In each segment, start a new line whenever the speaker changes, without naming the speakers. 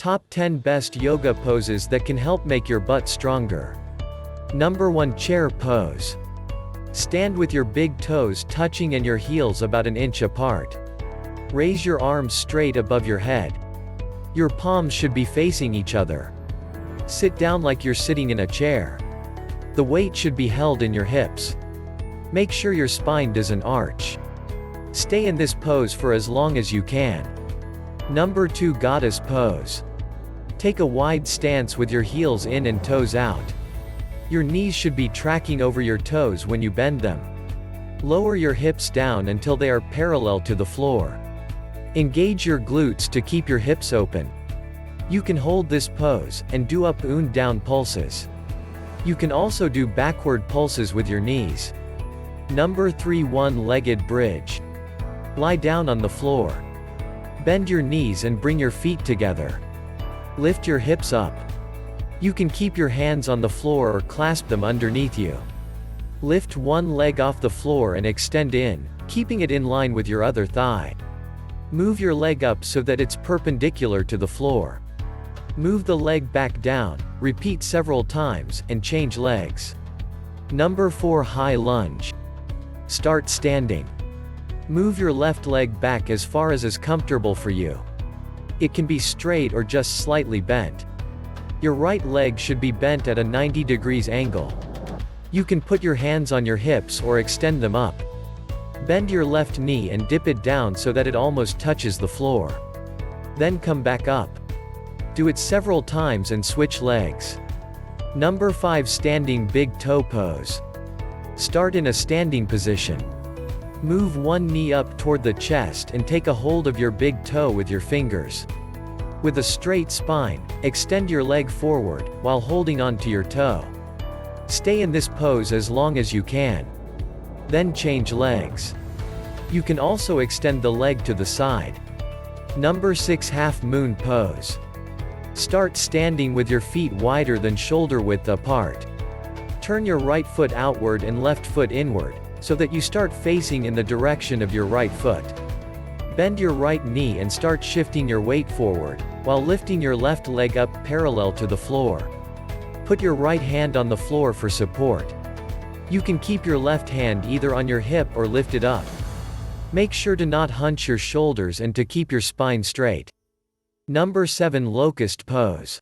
Top 10 Best Yoga Poses that can help make your butt stronger. No.1 Chair Pose. Stand with your big toes touching and your heels about an inch apart. Raise your arms straight above your head. Your palms should be facing each other. Sit down like you're sitting in a chair. The weight should be held in your hips. Make sure your spine doesn't arch. Stay in this pose for as long as you can. No.2 Goddess Pose. Take a wide stance with your heels in and toes out. Your knees should be tracking over your toes when you bend them. Lower your hips down until they are parallel to the floor. Engage your glutes to keep your hips open. You can hold this pose, and do up and down pulses. You can also do backward pulses with your knees. No.3 One-legged Bridge. Lie down on the floor. Bend your knees and bring your feet together. Lift your hips up. You can keep your hands on the floor or clasp them underneath you. Lift one leg off the floor and extend in, keeping it in line with your other thigh. Move your leg up so that it's perpendicular to the floor. Move the leg back down, repeat several times, and change legs. No.4 High Lunge. Start standing. Move your left leg back as far as is comfortable for you. It can be straight or just slightly bent. Your right leg should be bent at a 90 degrees angle. You can put your hands on your hips or extend them up. Bend your left knee and dip it down so that it almost touches the floor. Then come back up. Do it several times and switch legs. No.5 Standing Big Toe Pose. Start in a standing position. Move one knee up toward the chest and take a hold of your big toe with your fingers. With a straight spine, extend your leg forward, while holding on to your toe. Stay in this pose as long as you can. Then change legs. You can also extend the leg to the side. No.6 Half-moon Pose. Start standing with your feet wider than shoulder width apart. Turn your right foot outward and left foot inward, so that you start facing in the direction of your right foot. Bend your right knee and start shifting your weight forward, while lifting your left leg up parallel to the floor. Put your right hand on the floor for support. You can keep your left hand either on your hip or lift it up. Make sure to not hunch your shoulders and to keep your spine straight. No.7 Locust Pose.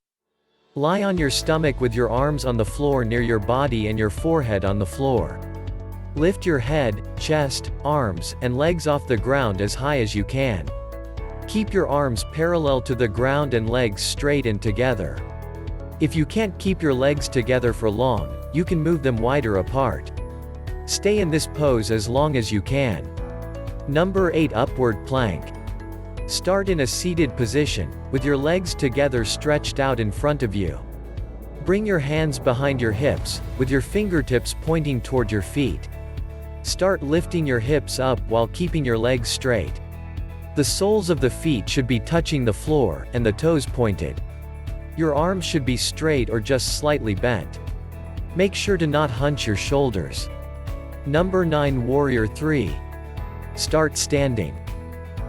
Lie on your stomach with your arms on the floor near your body and your forehead on the floor. Lift your head, chest, arms, and legs off the ground as high as you can. Keep your arms parallel to the ground and legs straight and together. If you can't keep your legs together for long, you can move them wider apart. Stay in this pose as long as you can. No.8 Upward Plank. Start in a seated position, with your legs together stretched out in front of you. Bring your hands behind your hips, with your fingertips pointing toward your feet. Start lifting your hips up while keeping your legs straight. The soles of the feet should be touching the floor, and the toes pointed. Your arms should be straight or just slightly bent. Make sure to not hunch your shoulders. No.9 Warrior III. Start standing.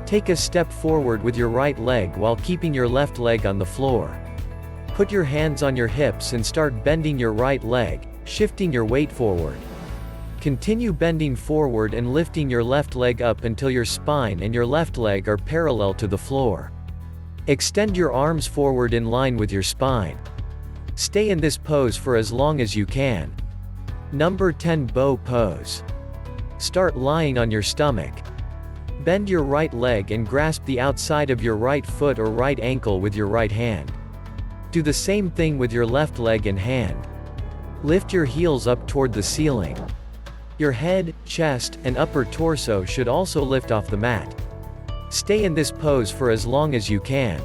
Take a step forward with your right leg while keeping your left leg on the floor. Put your hands on your hips and start bending your right leg, shifting your weight forward. Continue bending forward and lifting your left leg up until your spine and your left leg are parallel to the floor. Extend your arms forward in line with your spine. Stay in this pose for as long as you can. No.10 Bow Pose. Start lying on your stomach. Bend your right leg and grasp the outside of your right foot or right ankle with your right hand. Do the same thing with your left leg and hand. Lift your heels up toward the ceiling. Your head, chest, and upper torso should also lift off the mat. Stay in this pose for as long as you can.